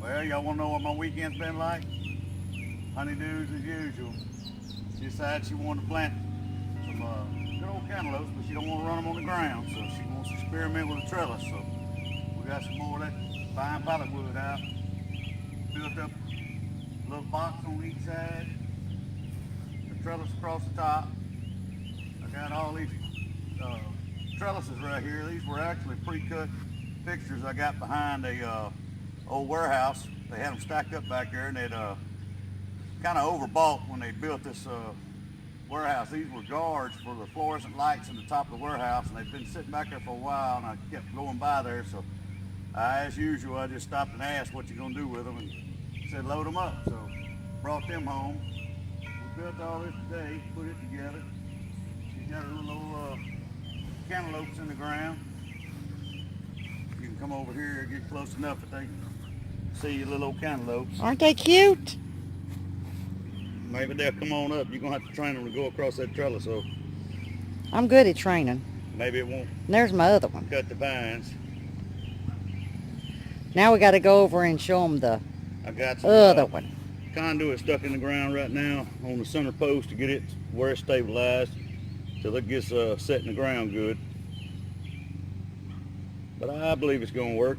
Well, y'all want to know what my weekend's been like? Honeydews as usual. She decided she wanted to plant some good old cantaloupes, but she don't want to run them on the ground, so she wants to experiment with a trellis. So we got some more of that fine pallet wood out. Built up a little box on each side. The trellis across the top. I got all these trellises right here. These were actually pre-cut fixtures I got behind a old warehouse. They had them stacked up back there, and they'd kind of overbought when they built this warehouse. These were guards for the fluorescent lights in the top of the warehouse, and they've been sitting back there for a while, and I kept going by there. So as usual, I just stopped and asked what you gonna do with them, and said load them up. So brought them home. We built all this today, put it together. She's got her little cantaloupes in the ground. You can come over here and get close enough that they can see your little old cantaloupes. Aren't they cute? Maybe they'll come on up. You're gonna have to train them to go across that trellis, so I'm good at training. maybe it won't And there's my other one. cut the vines. Now we got to go over and show them the I got some other one. conduit stuck in the ground right now on the center post to get it where it's stabilized till it gets set in the ground good. But I believe it's gonna work.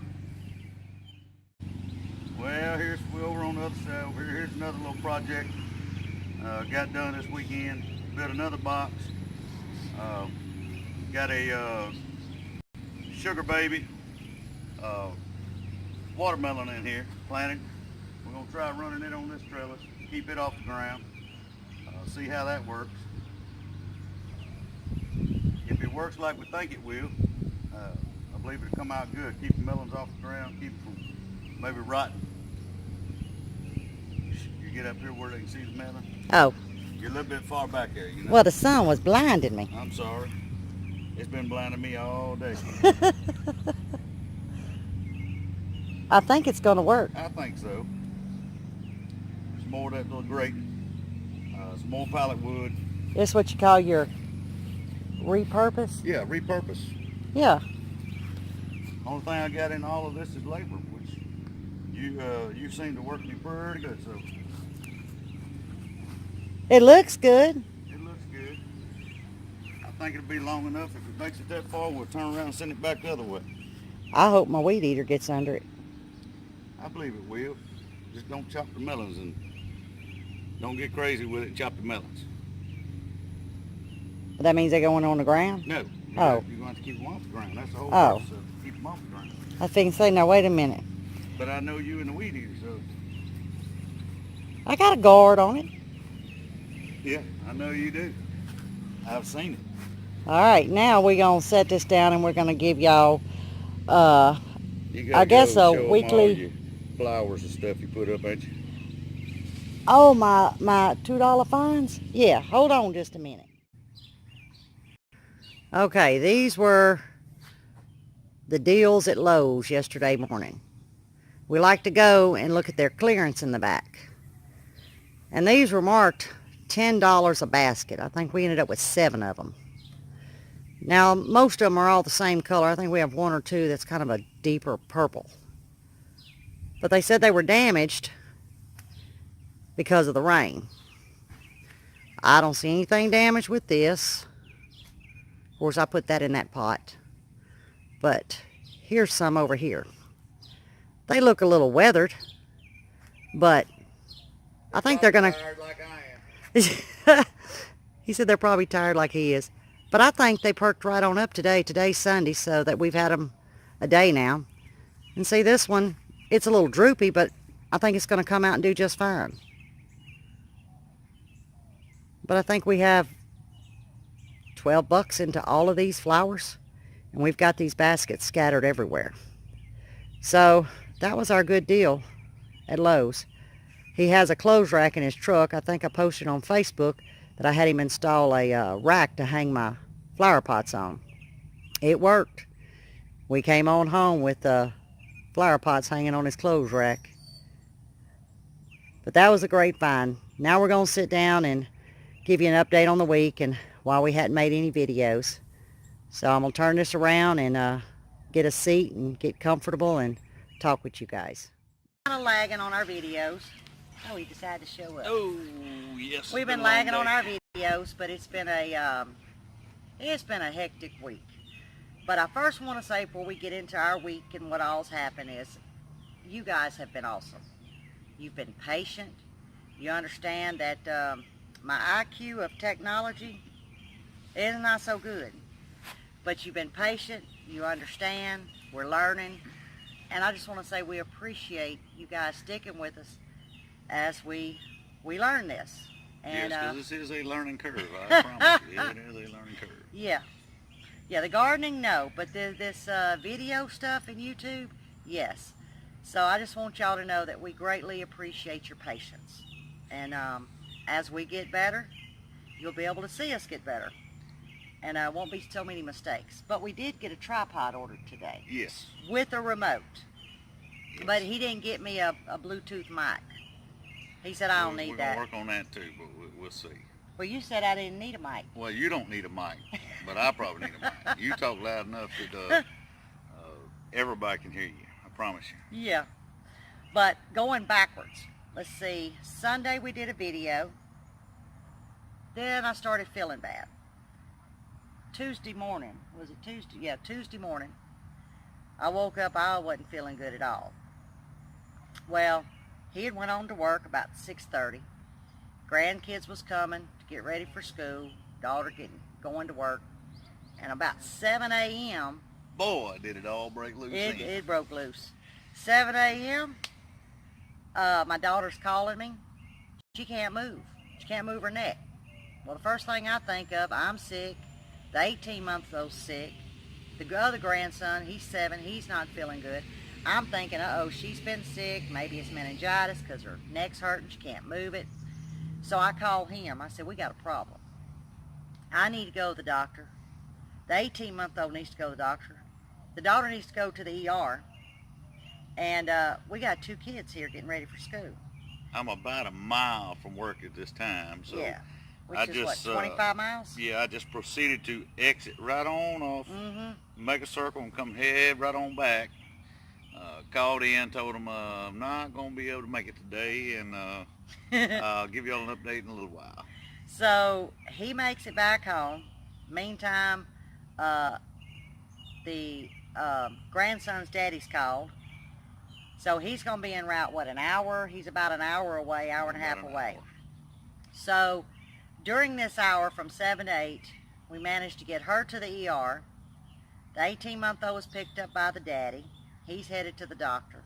Well, we're over on the other side over here. Here's another little project got done this weekend. Built another box. Got a sugar baby watermelon in here planted. We're gonna try running it on this trellis, keep it off the ground, see how that works. If it works like we think it will, I believe it'll come out good. Keep the melons off the ground, keep them from maybe rotting. You get up here where they can see the melon. Oh. You're a little bit far back there, you know. Well, the sun was blinding me. I'm sorry. It's been blinding me all day. I think it's going to work. I think so. Some more of that little grate. Some more pallet wood. This what you call your repurpose? Yeah, repurpose. Yeah. Only thing I got in all of this is labor, which you seem to work me pretty good. So It looks good. it looks good. I think it'll be long enough. If it makes it that far, we'll turn around and send it back the other way. I hope my weed eater gets under it. I believe it will. Just don't chop the melons and don't get crazy with it and chop the melons. But that means they're going on the ground? No. Oh. You're going to have to keep them off the ground. That's the whole Oh. purpose of it. Keep them off the ground. I think say, now wait a minute. But I know you and the weed eater, so I got a guard on it. yeah, I know you do. I've seen it. All right, now we're going to set this down and we're going to give y'all, You gotta I guess go a show 'em weekly- all your flowers and stuff you put up, ain't you? oh, my $2 fines? Yeah, hold on just a minute. Okay, these were the deals at Lowe's yesterday morning. We like to go and look at their clearance in the back. And these were marked $10 a basket. I think we ended up with 7 of them. Now, most of them are all the same color. I think we have 1 or 2 that's kind of a deeper purple. But they said they were damaged because of the rain. I don't see anything damaged with this. Of course, I put that in that pot. But here's some over here. They look a little weathered, but I think they're going to... Tired like I am. He said they're probably tired like he is. But I think they perked right on up today. Today's Sunday, so that we've had them a day now. And see, this one, it's a little droopy, but I think it's going to come out and do just fine. But I think we have 12 bucks into all of these flowers. And we've got these baskets scattered everywhere. So that was our good deal at Lowe's. He has a clothes rack in his truck. I think I posted on Facebook that I had him install a rack to hang my flower pots on. It worked. We came on home with flower pots hanging on his clothes rack. But that was a great find. Now we're going to sit down and give you an update on the week and why we hadn't made any videos. So I'm going to turn this around and get a seat and get comfortable and talk with you guys. kind of lagging on our videos. Oh, he decided to show up. Oh, yes. We've been lagging on our videos, but it's been a hectic week. But I first want to say before we get into our week and what all's happened is, you guys have been awesome. You've been patient. You understand that my IQ of technology is not so good. But you've been patient. You understand. We're learning. And I just want to say we appreciate you guys sticking with us as we learn this. And, yes, because this is a learning curve, I promise you. It is a learning curve. Yeah. Yeah, the gardening, no. But this video stuff in YouTube, yes. So I just want y'all to know that we greatly appreciate your patience. And as we get better, you'll be able to see us get better. And won't be so many mistakes. But we did get a tripod ordered today. Yes. With a remote. Yes. But he didn't get me a Bluetooth mic. He said, I don't need that. We're going to work on that too, but we'll see. Well, you said I didn't need a mic. Well, you don't need a mic, but I probably need a mic. You talk loud enough that everybody can hear you. I promise you. Yeah. But going backwards, let's see. Sunday we did a video. Then I started feeling bad. Tuesday morning, was it Tuesday? Yeah, Tuesday morning. I woke up, I wasn't feeling good at all. Well, he had went on to work about 6:30. Grandkids was coming to get ready for school. Daughter going to work. And about 7 a.m. Boy, did it all break loose. It broke loose. 7 a.m. My daughter's calling me. She can't move. She can't move her neck. Well, the first thing I think of, I'm sick. The 18-month-old's sick. The other grandson, he's 7. He's not feeling good. I'm thinking, uh-oh, she's been sick. Maybe it's meningitis because her neck's hurting. She can't move it. So I called him. I said, we got a problem. I need to go to the doctor. The 18-month-old needs to go to the doctor. The daughter needs to go to the ER. And we got 2 kids here getting ready for school. I'm about a mile from work at this time, so Yeah. Which I is just, what, 25 miles? Yeah, I just proceeded to exit right on off, make a circle and come head right on back. Called in, told them I'm not going to be able to make it today, and I'll give y'all an update in a little while. So he makes it back home. Meantime, the grandson's daddy's called. So he's going to be en route, what, an hour? He's about an hour away, hour and a half away. So during this hour from 7 to 8, we managed to get her to the ER. The 18-month-old was picked up by the daddy. He's headed to the doctor.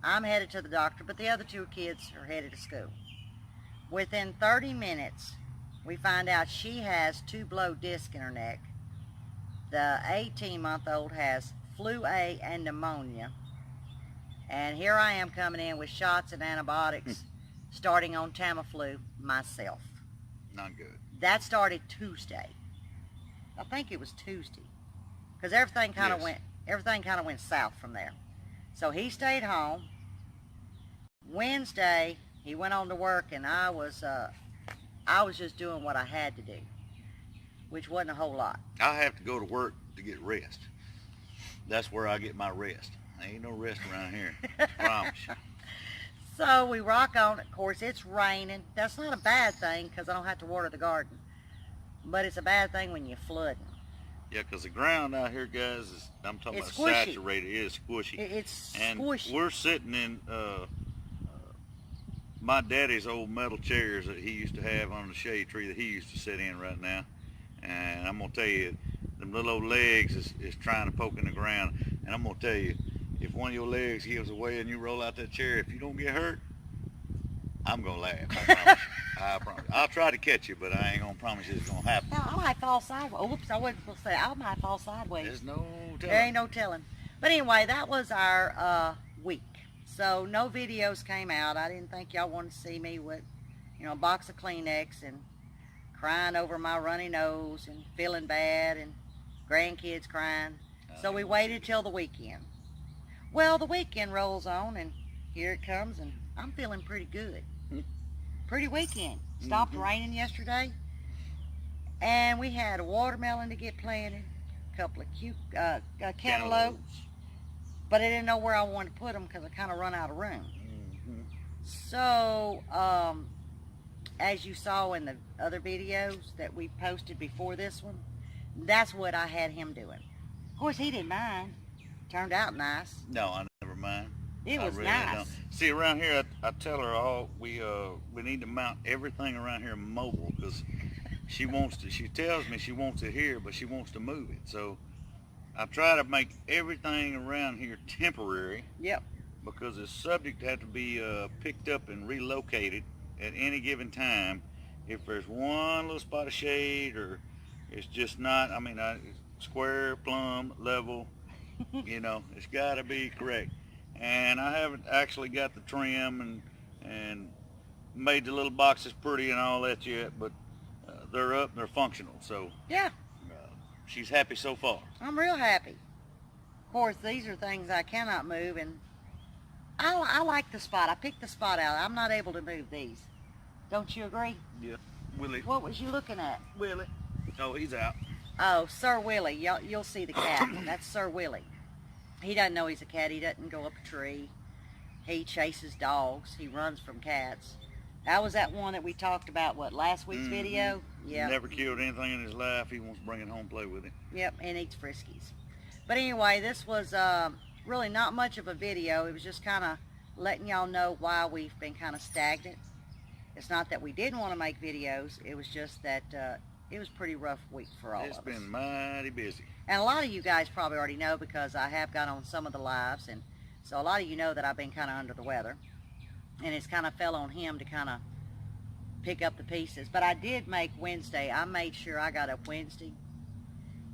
I'm headed to the doctor, but the other 2 kids are headed to school. Within 30 minutes, we find out she has 2 blow discs in her neck. The 18-month-old has flu A and pneumonia. And here I am coming in with shots and antibiotics, starting on Tamiflu myself. Not good. That started Tuesday. I think it was Tuesday, because everything kind of went south from there. So he stayed home. Wednesday he went on to work, and I was just doing what I had to do, which wasn't a whole lot. I have to go to work to get rest. That's where I get my rest. Ain't no rest around here. Promise you. So we rock on. Of course, it's raining. That's not a bad thing because I don't have to water the garden. But it's a bad thing when you're flooding. Yeah, because the ground out here, guys, I'm talking It's about squishy. saturated. It is squishy. It's and squishy. We're sitting in my daddy's old metal chairs that he used to have on the shade tree that he used to sit in right now. And I'm going to tell you, them little old legs is trying to poke in the ground. And I'm going to tell you, if one of your legs gives away and you roll out that chair, if you don't get hurt, I'm going to laugh. I promise you. I promise. I'll try to catch you, but I ain't going to promise you it's going to happen. Now, I might fall sideways. Oops, I wasn't supposed to say I might fall sideways. There's no telling. There ain't no telling. But anyway, that was our week. So no videos came out. I didn't think y'all wanted to see me with, a box of Kleenex and crying over my runny nose and feeling bad and grandkids crying. So we waited till the weekend. Well, the weekend rolls on, and here it comes, and I'm feeling pretty good. Pretty weekend. Stopped raining yesterday, and we had a watermelon to get planted, a couple of cantaloupes, but I didn't know where I wanted to put them because I kind of run out of room. So, as you saw in the other videos that we posted before this one, that's what I had him doing. Of course, he didn't mind. Turned out nice. No, I never mind. It was I really nice. don't. See, around here, I tell her all we need to mount everything around here mobile because she wants to. She tells me she wants it here, but she wants to move it. So I try to make everything around here temporary. Yep. Because it's subject to have to be picked up and relocated at any given time. If there's one little spot of shade or it's just not, I mean, square, plumb, level, you know, it's got to be correct. And I haven't actually got the trim and made the little boxes pretty and all that yet, but they're up and they're functional. So Yeah. She's happy so far. I'm real happy. Of course, these are things I cannot move, and I like the spot. I picked the spot out. I'm not able to move these. Don't you agree? Yeah. Willie. What was you looking at? Willie. Oh, he's out. Oh, Sir Willie. You'll see the cat. That's Sir Willie. He doesn't know he's a cat. He doesn't go up a tree. He chases dogs. He runs from cats. That was that one that we talked about, what, last week's video? Yeah. Never killed anything in his life. He wants to bring it home and play with it. Yep, and eats Friskies. But anyway, this was really not much of a video. It was just kind of letting y'all know why we've been kind of stagnant. It's not that we didn't want to make videos. It was just that it was a pretty rough week for all of us. It's been mighty busy. And a lot of you guys probably already know because I have got on some of the lives. And so a lot of you know that I've been kind of under the weather. And it's kind of fell on him to kind of pick up the pieces. But I did make Wednesday. I made sure I got up Wednesday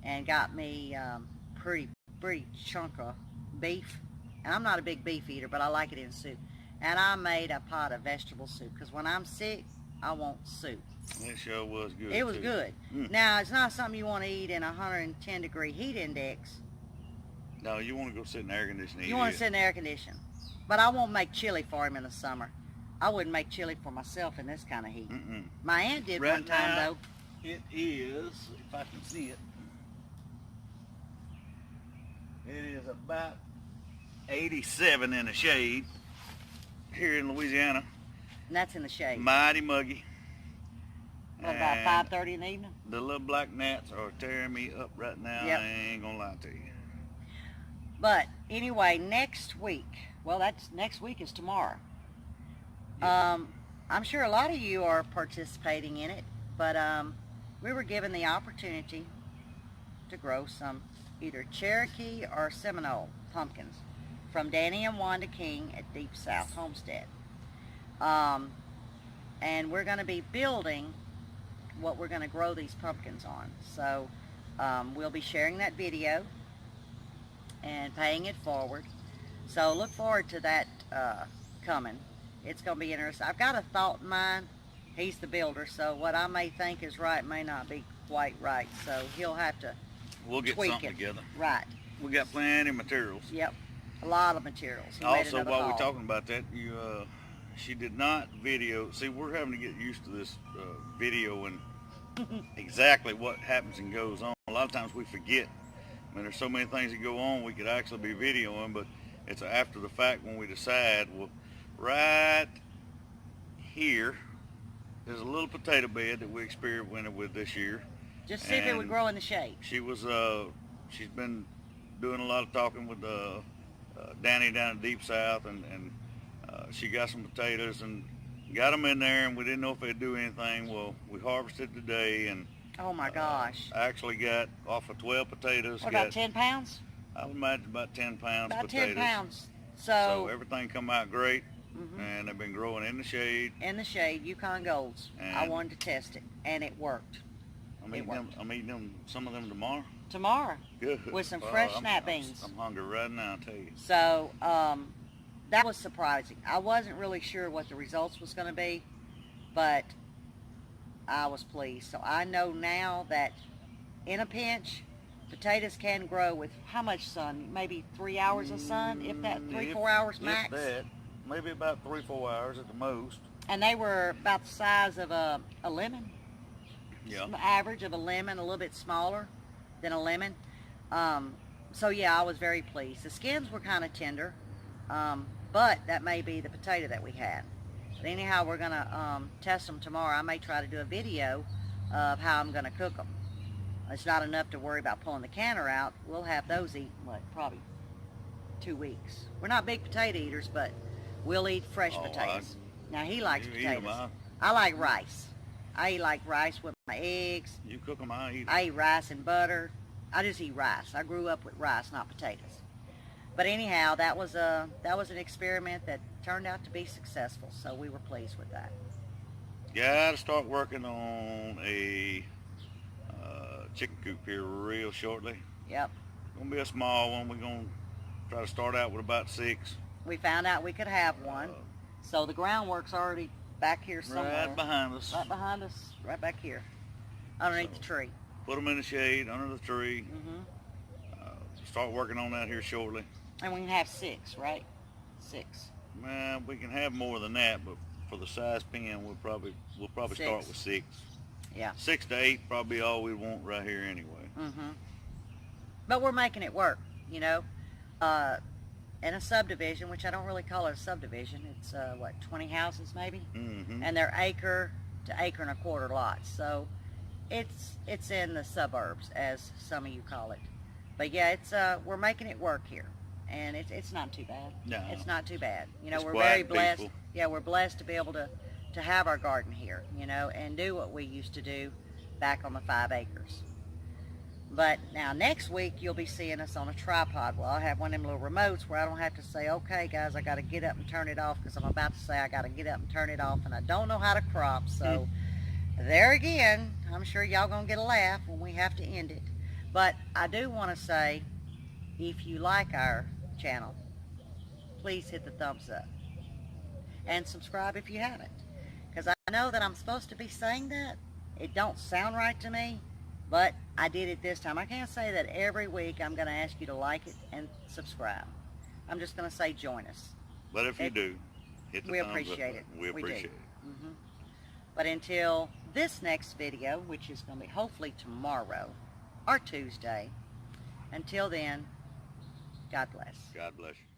and got me pretty chunk of beef. And I'm not a big beef eater, but I like it in soup. And I made a pot of vegetable soup because when I'm sick, I want soup. It sure was good. It was too. good. Now, it's not something you want to eat in a 110 degree heat index. No, you want to go sit in the air conditioning. You want to sit in the air condition. But I won't make chili for him in the summer. I wouldn't make chili for myself in this kind of heat. My aunt did Right one time, now, though. It is, if I can see it, it is about 87 in the shade here in Louisiana. And that's in the shade. Mighty muggy. What, about And 5:30 in the evening? The little black gnats are tearing me up right now. Yep. I ain't gonna lie to you. But anyway, next week, well, next week is tomorrow. Yeah. I'm sure a lot of you are participating in it, but we were given the opportunity to grow some either Cherokee or Seminole pumpkins from Danny and Wanda King at Deep South Homestead. And we're going to be building what we're going to grow these pumpkins on. So we'll be sharing that video and paying it forward. So look forward to that coming. It's going to be interesting. I've got a thought in mind. He's the builder, so what I may think is right may not be quite right. So he'll have to We'll get tweak something it. together. Right. We got plenty of materials. Yep. A lot of materials. He made Also, another while haul. we're talking about that, she did not video. See, we're having to get used to this video and exactly what happens and goes on. A lot of times we forget. I mean, there's so many things that go on we could actually be videoing, but it's after the fact when we decide. Well, right here is a little potato bed that we experimented with this year. Just see if it would And grow in the shade. She was, she's been doing a lot of talking with Danny down in Deep South, and she got some potatoes and got them in there, and we didn't know if they'd do anything. Well, we harvested today, and Oh my gosh. I actually got off of 12 potatoes. What, about 10 pounds? I would imagine about 10 pounds About potatoes. 10 pounds. So So, everything come out great, mhm. and they've been growing in the shade. in the shade, Yukon Golds. I And- wanted to test it, and it worked. I'm It eating them. I'm eating them. Some of them tomorrow. Tomorrow. Good. With some Oh, fresh I'm- snap I'm- beans. I'm hungry right now. I tell you. So, that was surprising. I wasn't really sure what the results was going to be, but I was pleased. So I know now that in a pinch, potatoes can grow with how much sun? Maybe 3 hours of sun, if that, 3-4 hours max. If that, maybe about 3-4 hours at the most. And they were about the size of a lemon. Yeah. Average of a lemon, a little bit smaller than a lemon. So yeah, I was very pleased. The skins were kind of tender, but that may be the potato that we had. But anyhow, we're gonna test them tomorrow. I may try to do a video of how I'm gonna cook them. It's not enough to worry about pulling the canner out. We'll have those eaten, what, probably 2 weeks. We're not big potato eaters, but we'll eat fresh potatoes. Now he likes potatoes. I like rice. I eat like rice with my eggs. You cook them, I eat them. I eat rice and butter. I just eat rice. I grew up with rice, not potatoes. But anyhow, that was an experiment that turned out to be successful, so we were pleased with that. Gotta start working on a chicken coop here real shortly. Yep. Gonna be a small one. We're gonna try to start out with about 6. We found out we could have one, so the groundwork's already back here somewhere. Right behind us. Right behind us, right back here, underneath the tree. Put them in the shade, under the tree. Start working on that here shortly. And we can have 6, right? 6. Man, we can have more than that, but for the size pen, we'll probably start with 6. Yeah. 6 to 8 probably all we want right here anyway. But we're making it work, you know. In a subdivision, which I don't really call it a subdivision. It's what, 20 houses maybe, and they're acre to acre and a quarter lots. So it's in the suburbs, as some of you call it. But yeah, it's we're making it work here, and it's not too bad. No, it's not too bad. You know, it's we're quiet very and blessed. peaceful. Yeah, we're blessed to be able to have our garden here, you know, and do what we used to do back on the 5 acres. But now next week you'll be seeing us on a tripod. Well, I'll have one of them little remotes where I don't have to say, okay guys, I got to get up and turn it off, because I'm about to say I got to get up and turn it off, and I don't know how to crop. So there again, I'm sure y'all gonna get a laugh when we have to end it. But I do want to say, if you like our channel, please hit the thumbs up and subscribe if you haven't, because I know that I'm supposed to be saying that. It don't sound right to me, but I did it this time. I can't say that every week I'm going to ask you to like it and subscribe. I'm just going to say join us. But if you do, hit the thumbs up. We appreciate it. We appreciate it. But until this next video, which is going to be hopefully tomorrow or Tuesday, until then, God bless. God bless you.